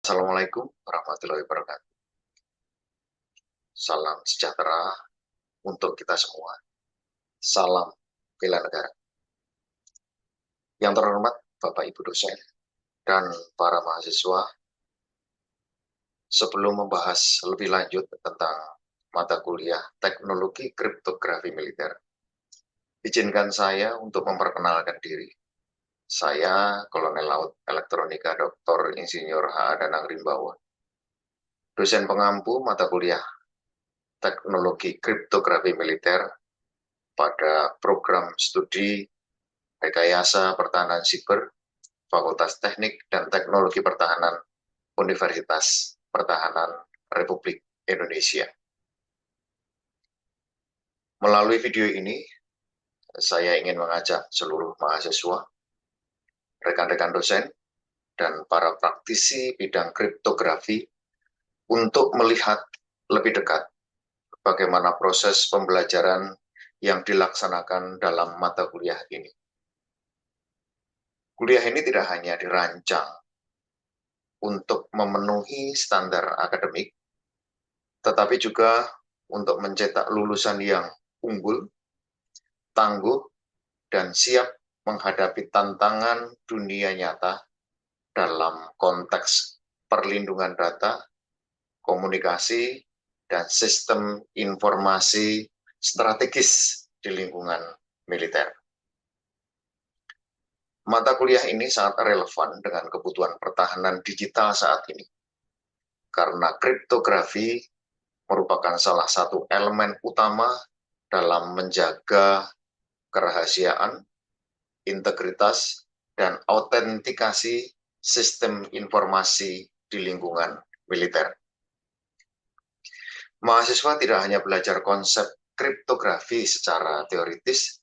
Assalamualaikum warahmatullahi wabarakatuh. Salam sejahtera untuk kita semua. Salam bela negara. Yang terhormat Bapak Ibu dosen dan para mahasiswa, sebelum membahas lebih lanjut tentang mata kuliah Teknologi Kriptografi Militer, izinkan saya untuk memperkenalkan diri. Saya Kolonel Laut Elektronika Dr. Insinyur H. Danang Rimbawan, dosen pengampu mata kuliah Teknologi Kriptografi Militer pada program studi Rekayasa Pertahanan Siber, Fakultas Teknik dan Teknologi Pertahanan, Universitas Pertahanan Republik Indonesia. Melalui video ini, saya ingin mengajak seluruh mahasiswa, rekan-rekan dosen, dan para praktisi bidang kriptografi untuk melihat lebih dekat bagaimana proses pembelajaran yang dilaksanakan dalam mata kuliah ini. Kuliah ini tidak hanya dirancang untuk memenuhi standar akademik, tetapi juga untuk mencetak lulusan yang unggul, tangguh, dan siap menghadapi tantangan dunia nyata dalam konteks perlindungan data, komunikasi, dan sistem informasi strategis di lingkungan militer. Mata kuliah ini sangat relevan dengan kebutuhan pertahanan digital saat ini, karena kriptografi merupakan salah satu elemen utama dalam menjaga kerahasiaan, integritas, dan autentikasi sistem informasi di lingkungan militer. Mahasiswa tidak hanya belajar konsep kriptografi secara teoritis,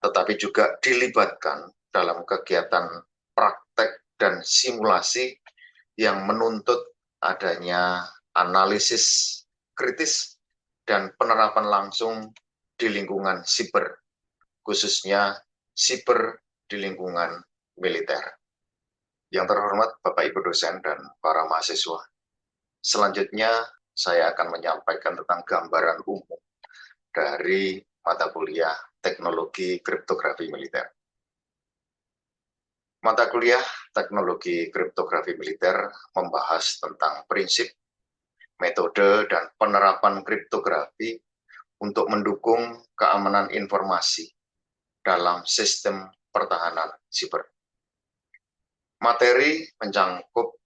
tetapi juga dilibatkan dalam kegiatan praktek dan simulasi yang menuntut adanya analisis kritis dan penerapan langsung di lingkungan siber, khususnya siber di lingkungan militer. Yang terhormat Bapak Ibu dosen dan para mahasiswa, selanjutnya saya akan menyampaikan tentang gambaran umum dari mata kuliah Teknologi Kriptografi Militer. Mata kuliah Teknologi Kriptografi Militer membahas tentang prinsip, metode, dan penerapan kriptografi untuk mendukung keamanan informasi dalam sistem pertahanan siber. Materi mencangkup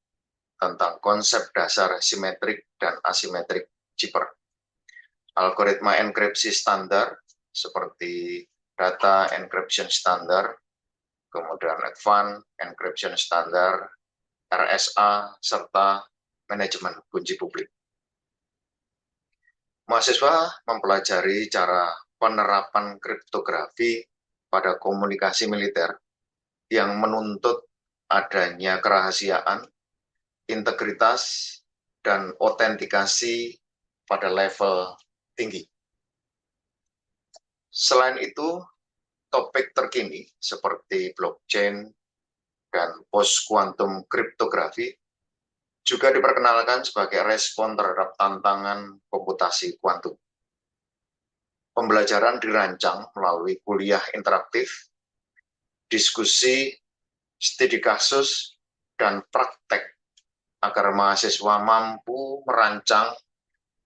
tentang konsep dasar simetrik dan asimetrik siber, algoritma enkripsi standar seperti data encryption standar, kemudian advanced encryption standar, RSA, serta manajemen kunci publik. Mahasiswa mempelajari cara penerapan kriptografi pada komunikasi militer yang menuntut adanya kerahasiaan, integritas, dan autentikasi pada level tinggi. Selain itu, topik terkini seperti blockchain dan post-quantum kriptografi juga diperkenalkan sebagai respon terhadap tantangan komputasi kuantum. Pembelajaran dirancang melalui kuliah interaktif, diskusi, studi kasus, dan praktek agar mahasiswa mampu merancang,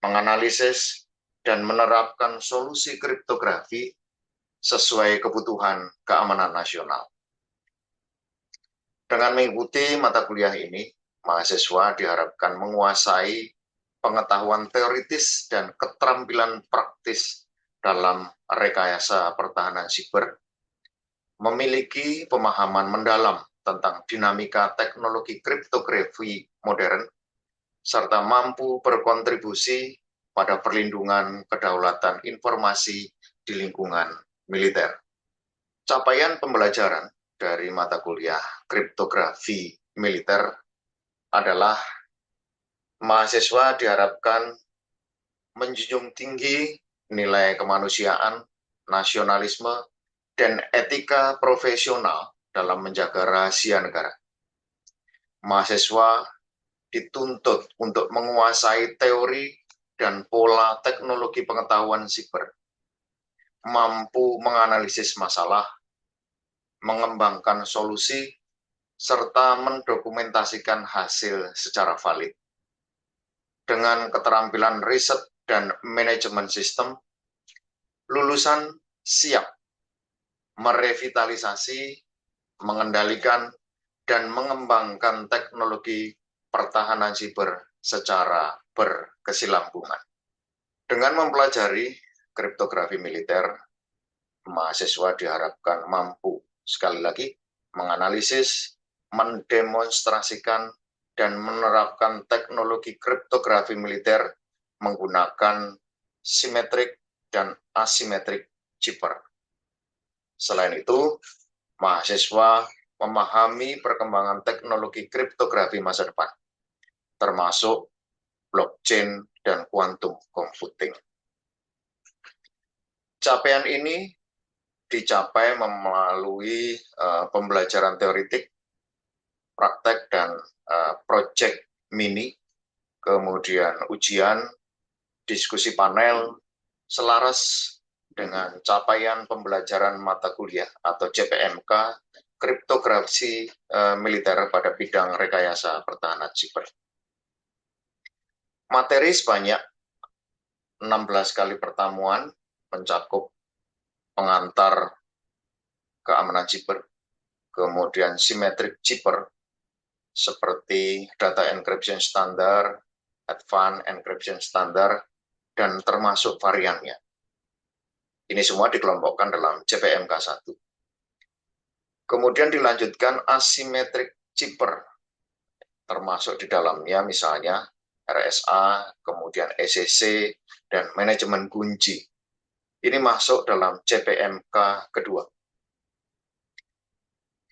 menganalisis, dan menerapkan solusi kriptografi sesuai kebutuhan keamanan nasional. Dengan mengikuti mata kuliah ini, mahasiswa diharapkan menguasai pengetahuan teoritis dan keterampilan praktis dalam rekayasa pertahanan siber, memiliki pemahaman mendalam tentang dinamika teknologi kriptografi modern, serta mampu berkontribusi pada perlindungan kedaulatan informasi di lingkungan militer. Capaian pembelajaran dari mata kuliah kriptografi militer adalah mahasiswa diharapkan menjunjung tinggi nilai kemanusiaan, nasionalisme, dan etika profesional dalam menjaga rahasia negara. Mahasiswa dituntut untuk menguasai teori dan pola teknologi pengetahuan siber, mampu menganalisis masalah, mengembangkan solusi, serta mendokumentasikan hasil secara valid. Dengan keterampilan riset dan manajemen sistem, lulusan siap merevitalisasi, mengendalikan, dan mengembangkan teknologi pertahanan siber secara berkesinambungan. Dengan mempelajari kriptografi militer, mahasiswa diharapkan mampu, sekali lagi, menganalisis, mendemonstrasikan, dan menerapkan teknologi kriptografi militer menggunakan simetrik dan asimetrik chipper. Selain itu, mahasiswa memahami perkembangan teknologi kriptografi masa depan, termasuk blockchain dan quantum computing. Capaian ini dicapai melalui pembelajaran teoritik, praktek, dan project mini, kemudian ujian, diskusi panel, selaras dengan capaian pembelajaran mata kuliah atau CPMK, kriptografi militer pada bidang rekayasa pertahanan siber. Materi sebanyak 16 kali pertemuan mencakup pengantar keamanan siber, kemudian simetrik chipper, seperti data encryption standar, advanced encryption standar, dan termasuk variannya. Ini semua dikelompokkan dalam CPMK 1. Kemudian dilanjutkan asymmetric chipper, termasuk di dalamnya misalnya RSA, kemudian ECC, dan manajemen kunci. Ini masuk dalam CPMK kedua.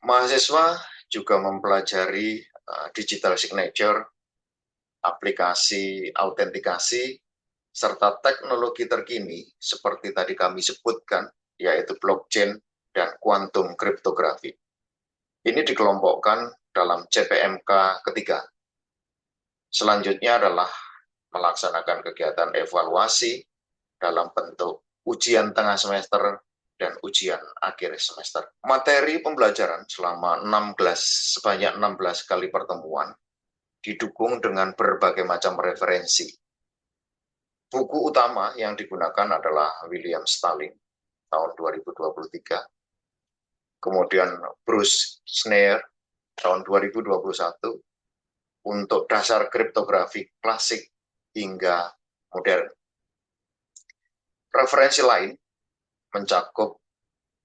Mahasiswa juga mempelajari digital signature, aplikasi autentikasi, serta teknologi terkini seperti tadi kami sebutkan, yaitu blockchain dan quantum kriptografi. Ini dikelompokkan dalam CPMK ketiga. Selanjutnya adalah melaksanakan kegiatan evaluasi dalam bentuk ujian tengah semester dan ujian akhir semester. Materi pembelajaran selama sebanyak 16 kali pertemuan didukung dengan berbagai macam referensi. Buku utama yang digunakan adalah William Stalling tahun 2023, kemudian Bruce Schneier tahun 2021 untuk dasar kriptografi klasik hingga modern. Referensi lain mencakup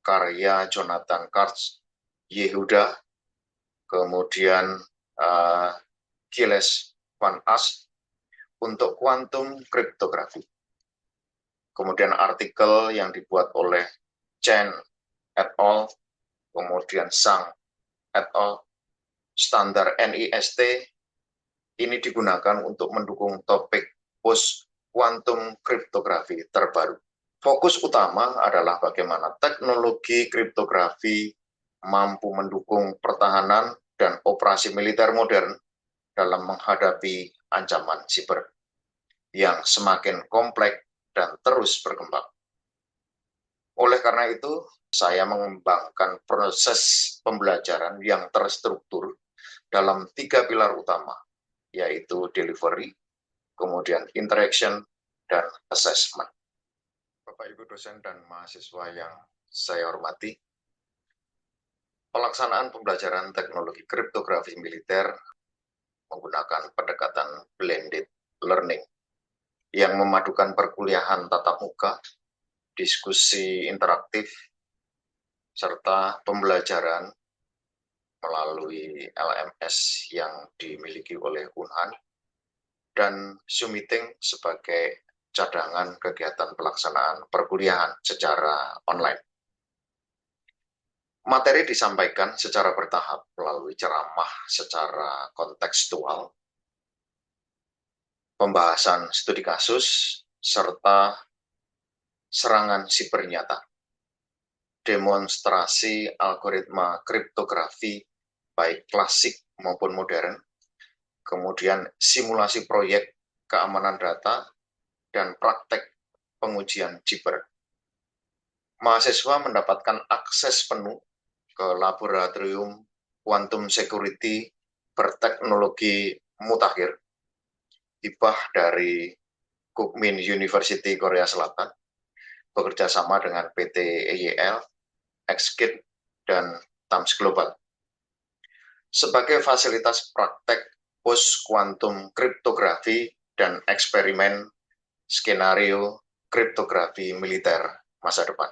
karya Jonathan Katz, Yehuda, kemudian Gilles van As untuk kuantum kriptografi. Kemudian artikel yang dibuat oleh Chen et al., kemudian Zhang et al., standar NIST, ini digunakan untuk mendukung topik post kuantum kriptografi terbaru. Fokus utama adalah bagaimana teknologi kriptografi mampu mendukung pertahanan dan operasi militer modern dalam menghadapi ancaman siber yang semakin kompleks dan terus berkembang. Oleh karena itu, saya mengembangkan proses pembelajaran yang terstruktur dalam 3 pilar utama, yaitu delivery, kemudian interaction, dan assessment. Bapak, Ibu dosen, dan mahasiswa yang saya hormati, pelaksanaan pembelajaran teknologi kriptografi militer menggunakan pendekatan blended learning yang memadukan perkuliahan tatap muka, diskusi interaktif, serta pembelajaran melalui LMS yang dimiliki oleh Unhan, dan Zoom Meeting sebagai cadangan kegiatan pelaksanaan perkuliahan secara online. Materi disampaikan secara bertahap melalui ceramah secara kontekstual, pembahasan studi kasus, serta serangan siber nyata, demonstrasi algoritma kriptografi baik klasik maupun modern, kemudian simulasi proyek keamanan data, dan praktek pengujian Jibber. Mahasiswa mendapatkan akses penuh ke laboratorium quantum security berteknologi mutakhir, hibah dari Kookmin University Korea Selatan, bekerja sama dengan PT EYL, XKIT, dan TAMS Global. Sebagai fasilitas praktek post-quantum kriptografi dan eksperimen skenario kriptografi militer masa depan.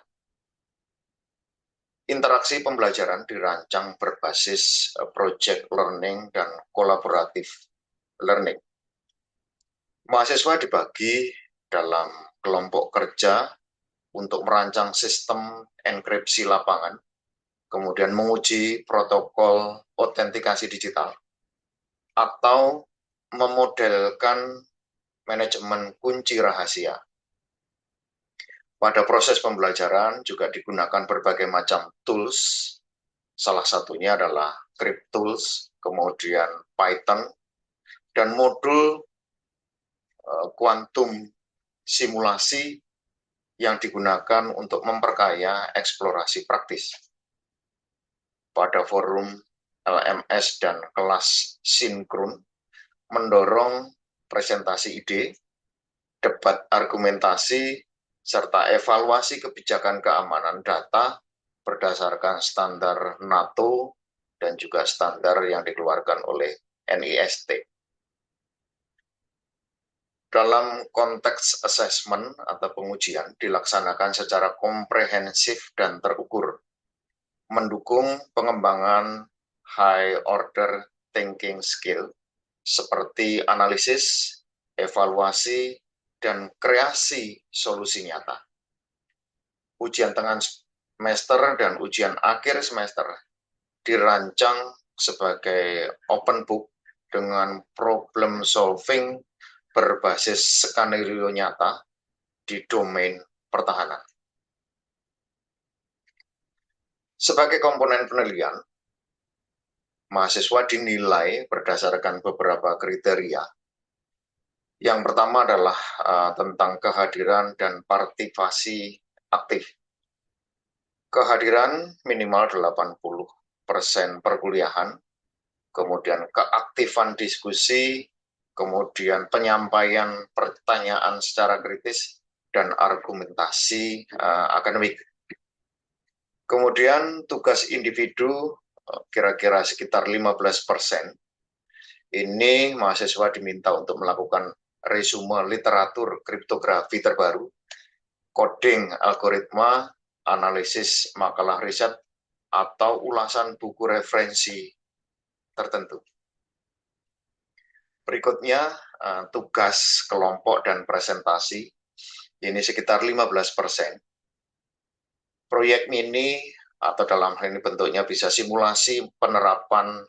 Interaksi pembelajaran dirancang berbasis project learning dan collaborative learning. Mahasiswa dibagi dalam kelompok kerja untuk merancang sistem enkripsi lapangan, kemudian menguji protokol autentikasi digital, atau memodelkan manajemen kunci rahasia. Pada proses pembelajaran juga digunakan berbagai macam tools, salah satunya adalah CrypTools, kemudian Python, dan modul kuantum simulasi yang digunakan untuk memperkaya eksplorasi praktis. Pada forum LMS dan kelas sinkron, mendorong presentasi ide, debat argumentasi, serta evaluasi kebijakan keamanan data berdasarkan standar NATO dan juga standar yang dikeluarkan oleh NIST. Dalam konteks assessment atau pengujian dilaksanakan secara komprehensif dan terukur, mendukung pengembangan high order thinking skill seperti analisis, evaluasi, dan kreasi solusi nyata. Ujian tengah semester dan ujian akhir semester dirancang sebagai open book dengan problem solving berbasis skenario nyata di domain pertahanan. Sebagai komponen penilaian, mahasiswa dinilai berdasarkan beberapa kriteria. Yang pertama adalah tentang kehadiran dan partisipasi aktif. Kehadiran minimal 80% perkuliahan, kemudian keaktifan diskusi, kemudian penyampaian pertanyaan secara kritis, dan argumentasi akademik. Kemudian tugas individu kira-kira sekitar 15%. Ini mahasiswa diminta untuk melakukan resume literatur kriptografi terbaru, coding algoritma, analisis makalah riset, atau ulasan buku referensi tertentu. Berikutnya, tugas kelompok dan presentasi, ini sekitar 15%. Proyek mini atau dalam hal ini bentuknya bisa simulasi penerapan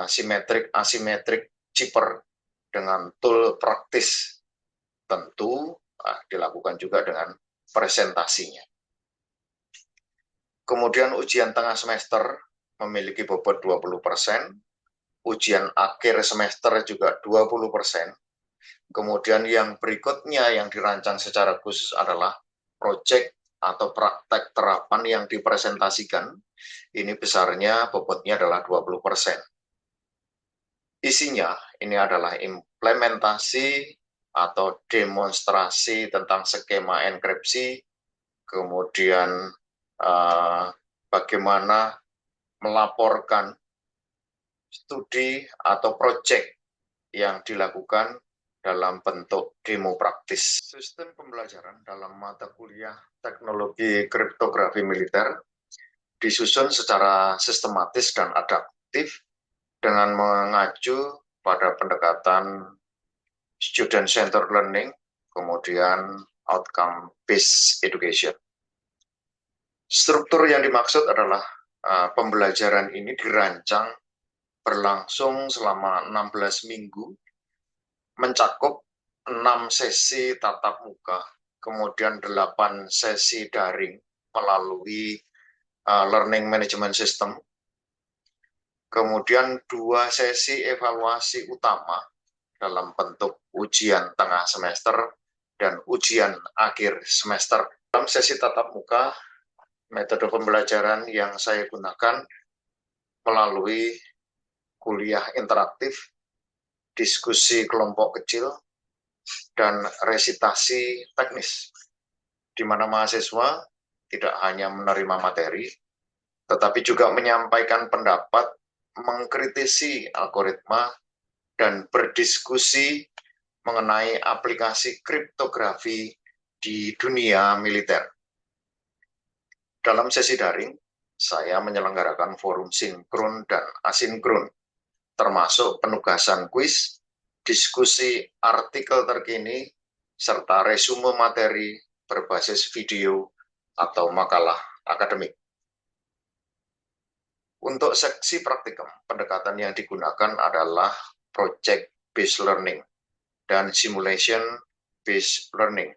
simetrik asimetrik Jibber dengan tool praktis, tentu dilakukan juga dengan presentasinya. Kemudian ujian tengah semester memiliki bobot 20%, ujian akhir semester juga 20%. Kemudian yang berikutnya yang dirancang secara khusus adalah proyek atau praktek terapan yang dipresentasikan. Ini besarnya bobotnya adalah 20%. Isinya ini adalah implementasi atau demonstrasi tentang skema enkripsi, kemudian bagaimana melaporkan studi atau proyek yang dilakukan dalam bentuk demo praktis. Sistem pembelajaran dalam mata kuliah teknologi kriptografi militer disusun secara sistematis dan adaptif dengan mengacu pada pendekatan student-centered learning, kemudian outcome-based education. Struktur yang dimaksud adalah pembelajaran ini dirancang berlangsung selama 16 minggu, mencakup 6 sesi tatap muka, kemudian 8 sesi daring melalui learning management system, Kemudian 2 sesi evaluasi utama dalam bentuk ujian tengah semester dan ujian akhir semester. Dalam sesi tatap muka, metode pembelajaran yang saya gunakan melalui kuliah interaktif, diskusi kelompok kecil, dan resitasi teknis, di mana mahasiswa tidak hanya menerima materi, tetapi juga menyampaikan pendapat, mengkritisi algoritma, dan berdiskusi mengenai aplikasi kriptografi di dunia militer. Dalam sesi daring, saya menyelenggarakan forum sinkron dan asinkron, termasuk penugasan kuis, diskusi artikel terkini, serta resume materi berbasis video atau makalah akademik. Untuk seksi praktikum, pendekatan yang digunakan adalah project-based learning dan simulation-based learning.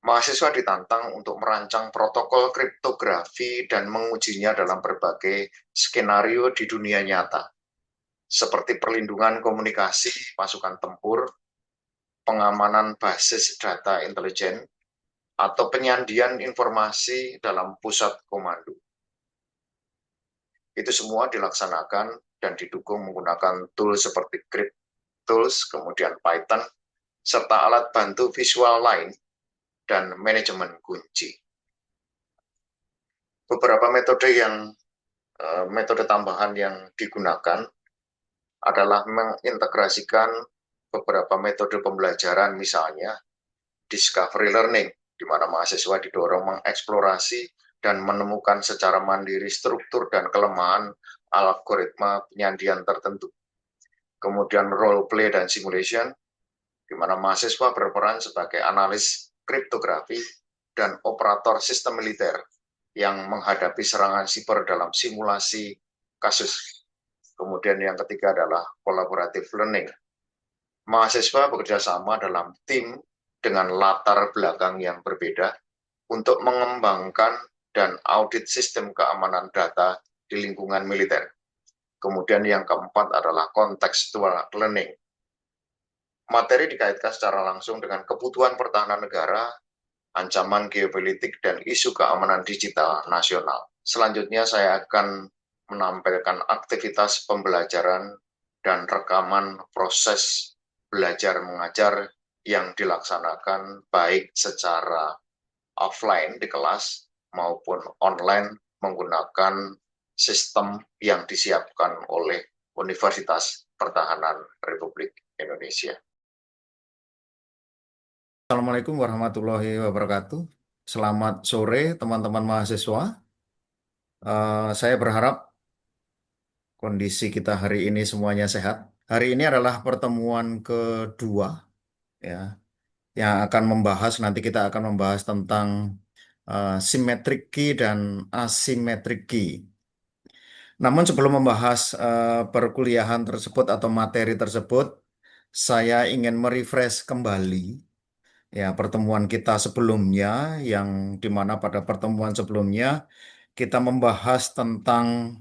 Mahasiswa ditantang untuk merancang protokol kriptografi dan mengujinya dalam berbagai skenario di dunia nyata, seperti perlindungan komunikasi pasukan tempur, pengamanan basis data intelijen, atau penyandian informasi dalam pusat komando. Itu semua dilaksanakan dan didukung menggunakan tools seperti CryptTools, kemudian Python, serta alat bantu visual lain dan manajemen kunci. Beberapa metode tambahan yang digunakan adalah mengintegrasikan beberapa metode pembelajaran, misalnya discovery learning, di mana mahasiswa didorong mengeksplorasi dan menemukan secara mandiri struktur dan kelemahan algoritma penyandian tertentu. Kemudian role play dan simulation, di mana mahasiswa berperan sebagai analis kriptografi dan operator sistem militer yang menghadapi serangan siber dalam simulasi kasus. Kemudian yang ketiga adalah collaborative learning. Mahasiswa bekerja sama dalam tim dengan latar belakang yang berbeda untuk mengembangkan dan audit sistem keamanan data di lingkungan militer. Kemudian yang keempat adalah contextual learning. Materi dikaitkan secara langsung dengan kebutuhan pertahanan negara, ancaman geopolitik, dan isu keamanan digital nasional. Selanjutnya saya akan menampilkan aktivitas pembelajaran dan rekaman proses belajar mengajar yang dilaksanakan baik secara offline di kelas maupun online menggunakan sistem yang disiapkan oleh Universitas Pertahanan Republik Indonesia. Assalamualaikum warahmatullahi wabarakatuh. Selamat sore teman-teman mahasiswa. Saya berharap kondisi kita hari ini semuanya sehat. Hari ini adalah pertemuan kedua, ya, yang akan membahas, nanti kita akan membahas tentang symmetric key dan asymmetric key. Namun sebelum membahas perkuliahan tersebut atau materi tersebut, saya ingin merefresh kembali ya pertemuan kita sebelumnya, yang dimana pada pertemuan sebelumnya kita membahas tentang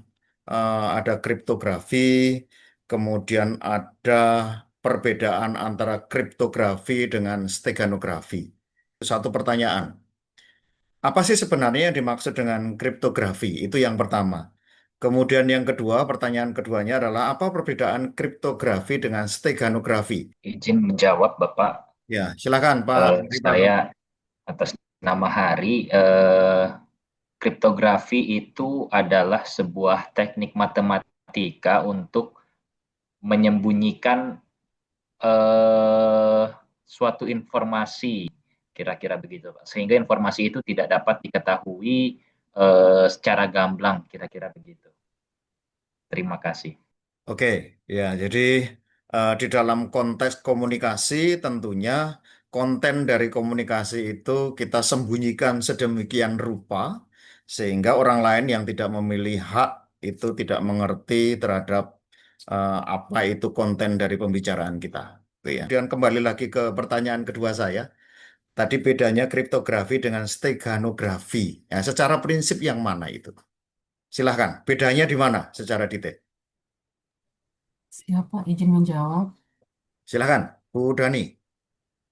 ada kriptografi, kemudian ada perbedaan antara kriptografi dengan steganografi. Satu pertanyaan, apa sih sebenarnya yang dimaksud dengan kriptografi? Itu yang pertama. Kemudian yang kedua, pertanyaan keduanya adalah apa perbedaan kriptografi dengan steganografi? Izin menjawab, Bapak. Ya, silakan Pak Ridwan. Saya atas nama Hari, kriptografi itu adalah sebuah teknik matematika untuk menyembunyikan suatu informasi, kira-kira begitu, Pak. Sehingga informasi itu tidak dapat diketahui secara gamblang, kira-kira begitu. Terima kasih. Oke, ya, jadi di dalam konteks komunikasi tentunya konten dari komunikasi itu kita sembunyikan sedemikian rupa sehingga orang lain yang tidak memilih hak itu tidak mengerti terhadap apa itu konten dari pembicaraan kita. Gitu ya. Dan kembali lagi ke pertanyaan kedua saya, tadi bedanya kriptografi dengan steganografi. Ya, secara prinsip yang mana itu? Silahkan, bedanya di mana secara detail? Siapa izin menjawab? Silahkan, Bu Dani.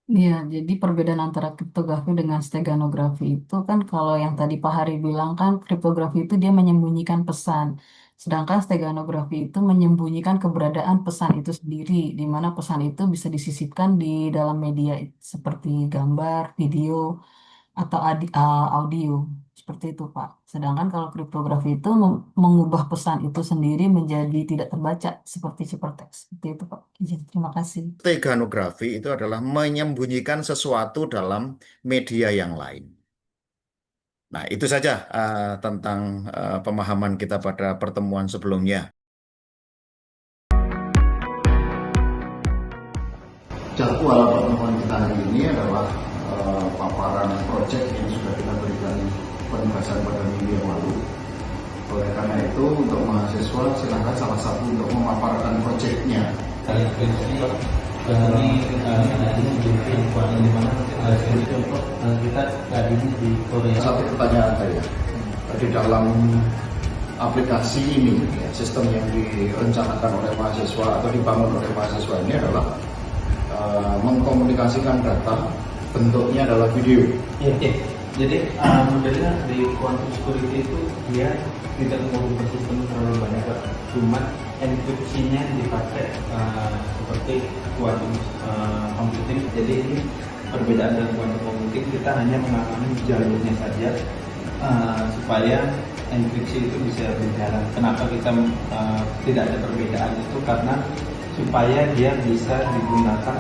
Iya, jadi perbedaan antara kriptografi dengan steganografi itu kan kalau yang tadi Pak Hari bilang kan kriptografi itu dia menyembunyikan pesan. Sedangkan steganografi itu menyembunyikan keberadaan pesan itu sendiri, di mana pesan itu bisa disisipkan di dalam media seperti gambar, video, atau audio. Seperti itu, Pak. Sedangkan kalau kriptografi itu mengubah pesan itu sendiri menjadi tidak terbaca seperti ciphertext. Seperti itu, Pak. Izin, terima kasih. Steganografi itu adalah menyembunyikan sesuatu dalam media yang lain. Nah, itu saja tentang pemahaman kita pada pertemuan sebelumnya. Jadwal pertemuan kita hari ini adalah paparan proyek yang sudah kita berikan penugasan pada minggu yang lalu. Oleh karena itu, untuk mahasiswa silakan salah satu untuk memaparkan proyeknya. Satu pertanyaan saya, di dalam aplikasi ini, sistem yang direncanakan oleh mahasiswa atau dibangun oleh mahasiswa ini adalah mengkomunikasikan data, bentuknya adalah video. Oke. Jadi modelnya di quantum security itu dia tidak mengubah sistem terlalu banyak, cuma enkripsinya dipakai seperti quantum computing. Jadi ini perbedaan dengan quantum computing, kita hanya mengamati jalurnya saja supaya enkripsi itu bisa berjalan. Kenapa kita tidak ada perbedaan itu karena supaya dia bisa digunakan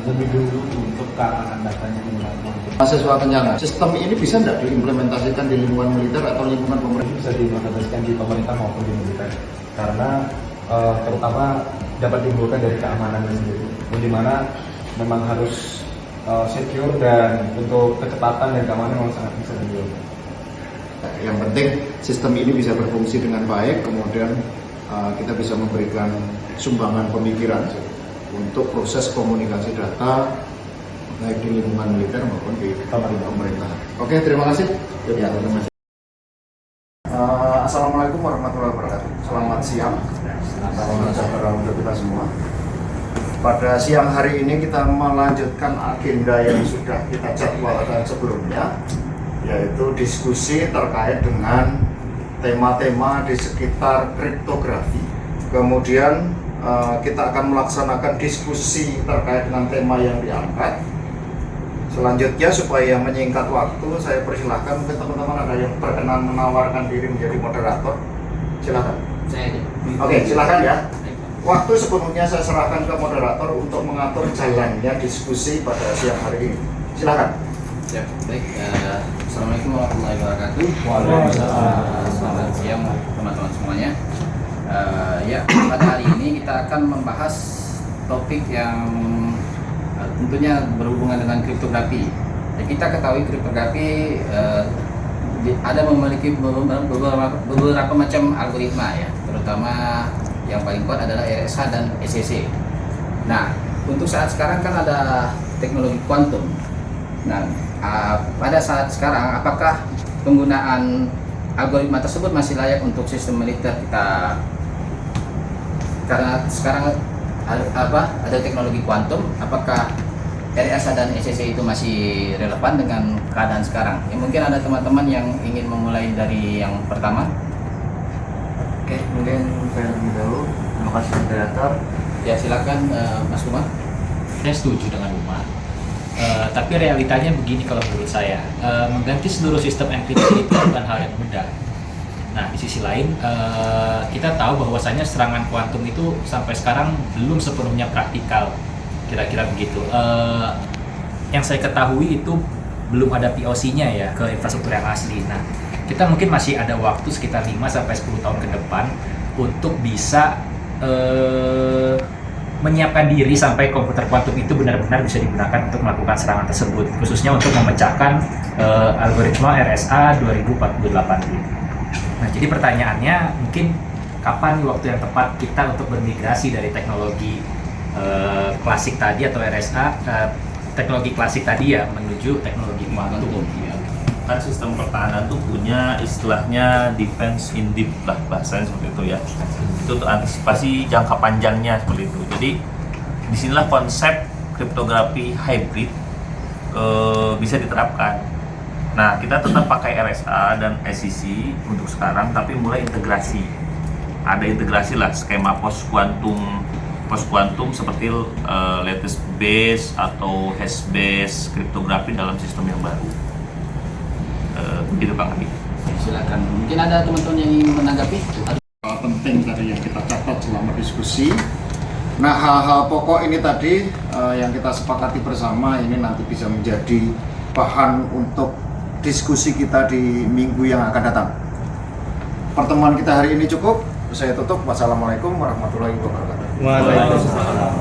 lebih dulu untuk keamanan datanya menggunakan quantum. Mahasiswa Kenyanga, sistem ini bisa tidak diimplementasikan di lingkungan militer atau lingkungan pemerintah? Bisa diimplementasikan di pemerintah maupun di militer, karena terutama dapat ditimbulkan dari keamanannya sendiri, di mana memang harus secure dan untuk kecepatan dan keamanan memang sangat bisa ditimbulkan. Yang penting sistem ini bisa berfungsi dengan baik, kemudian kita bisa memberikan sumbangan pemikiran untuk proses komunikasi data baik di lingkungan militer maupun di pemerintah. Oke, terima kasih. Ya, terima kasih. Assalamualaikum warahmatullahi wabarakatuh. Selamat siang. Salam sejahtera untuk kita semua. Pada siang hari ini kita melanjutkan agenda yang sudah kita jadwalkan sebelumnya, yaitu diskusi terkait dengan tema-tema di sekitar kriptografi. Kemudian kita akan melaksanakan diskusi terkait dengan tema yang diangkat. Selanjutnya, supaya menyingkat waktu, saya persilahkan mungkin teman-teman ada yang berkenan menawarkan diri menjadi moderator. Silakan. Oke, silakan ya. Waktu sepenuhnya saya serahkan ke moderator untuk mengatur jalannya diskusi pada siang hari ini. Silakan. Ya, baik. Assalamualaikum warahmatullahi wabarakatuh. Waalaikumsalam. Selamat siang teman-teman semuanya. Ya, pada hari ini kita akan membahas topik yang tentunya berhubungan dengan kriptografi. Ya, kita ketahui kriptografi ada memiliki beberapa macam algoritma ya, terutama yang paling kuat adalah RSA dan SSC. Nah, untuk saat sekarang kan ada teknologi kuantum. Nah, pada saat sekarang apakah penggunaan algoritma tersebut masih layak untuk sistem militer kita? Karena sekarang ada teknologi kuantum, apakah RSA dan SSC itu masih relevan dengan keadaan sekarang? Ya, mungkin ada teman-teman yang ingin memulai dari yang pertama. Oke, mungkin saya lebih dahulu. Terima kasih moderator. Ya, silakan Mas Umar. Saya setuju dengan Umar. Tapi realitanya begini kalau menurut saya, mengganti seluruh sistem enkripsi itu bukan hal yang mudah. Nah, di sisi lain, kita tahu bahwasanya serangan kuantum itu sampai sekarang belum sepenuhnya praktikal, kira-kira begitu. Yang saya ketahui itu belum ada POC-nya ya ke infrastruktur yang asli. Nah, kita mungkin masih ada waktu sekitar 5-10 tahun ke depan untuk bisa menyiapkan diri sampai komputer kuantum itu benar-benar bisa digunakan untuk melakukan serangan tersebut, khususnya untuk memecahkan algoritma RSA 2048 ini. Nah, jadi pertanyaannya mungkin kapan waktu yang tepat kita untuk bermigrasi dari teknologi klasik tadi atau RSA teknologi klasik tadi ya menuju teknologi kuantum. kan sistem pertahanan tuh punya istilahnya defense in deep lah bahasanya seperti itu ya. Itu untuk antisipasi jangka panjangnya seperti itu. Jadi disinilah konsep kriptografi hybrid bisa diterapkan. Nah, kita tetap pakai RSA dan SEC untuk sekarang, tapi mulai integrasi. Ada integrasi lah skema post quantum seperti lattice base atau hash base kriptografi dalam sistem yang baru. Begitu Kang Adi. Silakan. Mungkin ada teman-teman yang ingin menanggapi. Penting tadi yang kita catat selama diskusi. Nah, hal-hal pokok ini tadi yang kita sepakati bersama ini nanti bisa menjadi bahan untuk diskusi kita di minggu yang akan datang. Pertemuan kita hari ini cukup. Saya tutup. Wassalamualaikum warahmatullahi wabarakatuh. Waalaikumsalam.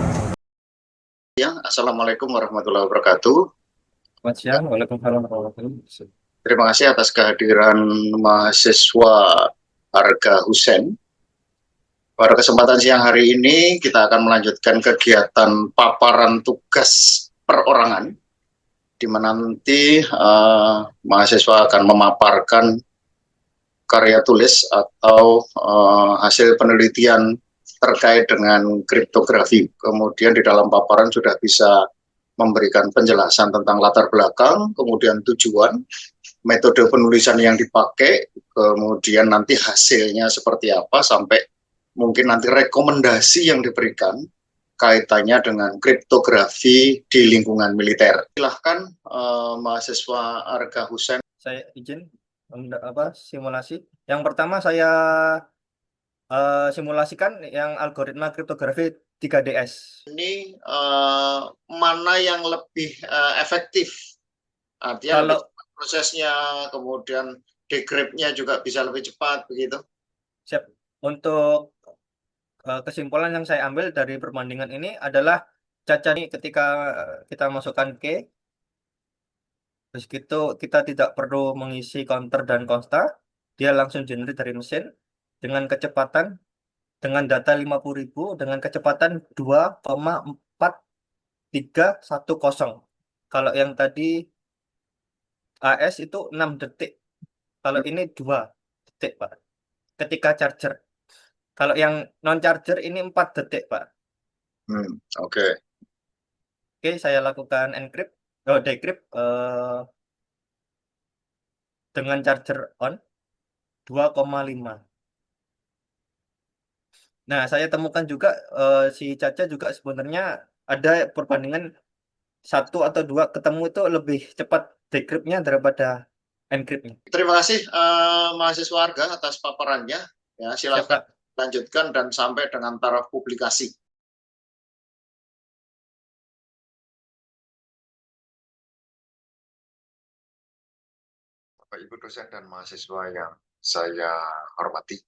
Ya, Assalamualaikum warahmatullahi wabarakatuh. Selamat siang. Waalaikumsalam warahmatullahi wabarakatuh. Terima kasih atas kehadiran mahasiswa Arga Husen. Pada kesempatan siang hari ini kita akan melanjutkan kegiatan paparan tugas perorangan, di mana nanti mahasiswa akan memaparkan karya tulis atau hasil penelitian terkait dengan kriptografi. Kemudian di dalam paparan sudah bisa memberikan penjelasan tentang latar belakang, kemudian tujuan, metode penulisan yang dipakai, kemudian nanti hasilnya seperti apa, sampai mungkin nanti rekomendasi yang diberikan kaitannya dengan kriptografi di lingkungan militer. Silahkan mahasiswa Arga Husen. Saya izin simulasi. Yang pertama saya simulasikan yang algoritma kriptografi 3DS. Ini mana yang lebih efektif? Artinya Kalau prosesnya, kemudian decrypt-nya juga bisa lebih cepat begitu. siap. Untuk kesimpulan yang saya ambil dari perbandingan ini adalah caca ini ketika kita masukkan key, terus gitu kita tidak perlu mengisi counter dan consta, dia langsung generate dari mesin dengan kecepatan dengan data 50.000 dengan kecepatan 2,4310. Kalau yang tadi AS itu 6 detik. Kalau ini 2 detik, Pak. Ketika charger. Kalau yang non charger ini 4 detik, Pak. Oke. Oke, saya lakukan decrypt dengan charger on 2,5. Nah, saya temukan juga si Caca juga sebenarnya ada perbandingan 1 atau 2 ketemu itu lebih cepat decrypt-nya daripada encrypt-nya. Terima kasih mahasiswa Arga atas paparannya. Ya, silakan lanjutkan dan sampai dengan taraf publikasi. Bapak Ibu dosen dan mahasiswa yang saya hormati.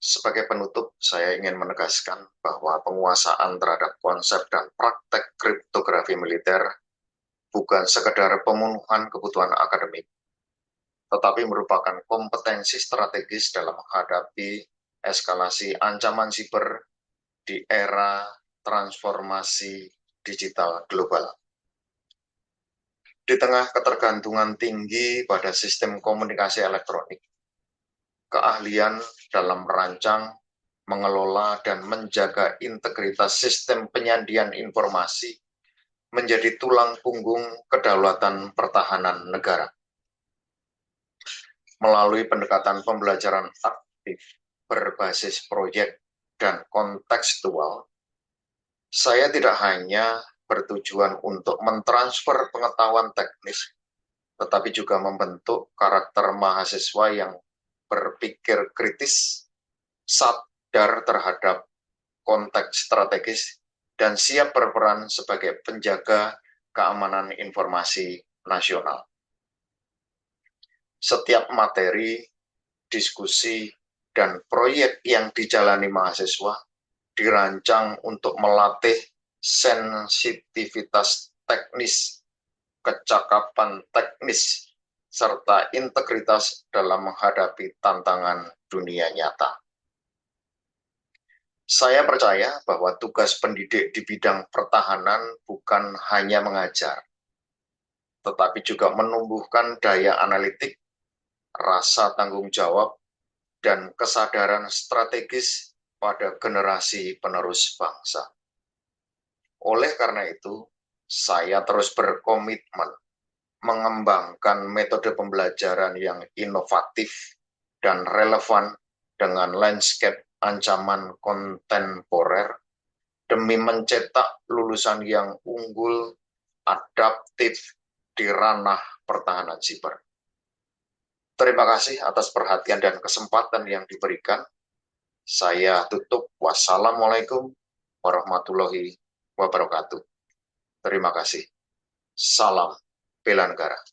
Sebagai penutup, saya ingin menegaskan bahwa penguasaan terhadap konsep dan praktek kriptografi militer bukan sekedar pemenuhan kebutuhan akademik, tetapi merupakan kompetensi strategis dalam menghadapi eskalasi ancaman siber di era transformasi digital global. Di tengah ketergantungan tinggi pada sistem komunikasi elektronik, keahlian dalam merancang, mengelola, dan menjaga integritas sistem penyajian informasi menjadi tulang punggung kedaulatan pertahanan negara. Melalui pendekatan pembelajaran aktif berbasis proyek dan kontekstual, saya tidak hanya bertujuan untuk mentransfer pengetahuan teknis, tetapi juga membentuk karakter mahasiswa yang berpikir kritis, sadar terhadap konteks strategis, dan siap berperan sebagai penjaga keamanan informasi nasional. Setiap materi, diskusi, dan proyek yang dijalani mahasiswa dirancang untuk melatih sensitivitas teknis, kecakapan teknis, serta integritas dalam menghadapi tantangan dunia nyata. Saya percaya bahwa tugas pendidik di bidang pertahanan bukan hanya mengajar, tetapi juga menumbuhkan daya analitik, rasa tanggung jawab, dan kesadaran strategis pada generasi penerus bangsa. Oleh karena itu, saya terus berkomitmen mengembangkan metode pembelajaran yang inovatif dan relevan dengan landscape ancaman kontemporer demi mencetak lulusan yang unggul, adaptif di ranah pertahanan siber. Terima kasih atas perhatian dan kesempatan yang diberikan. Saya tutup. Wassalamualaikum warahmatullahi wabarakatuh. Terima kasih. Salam bela negara.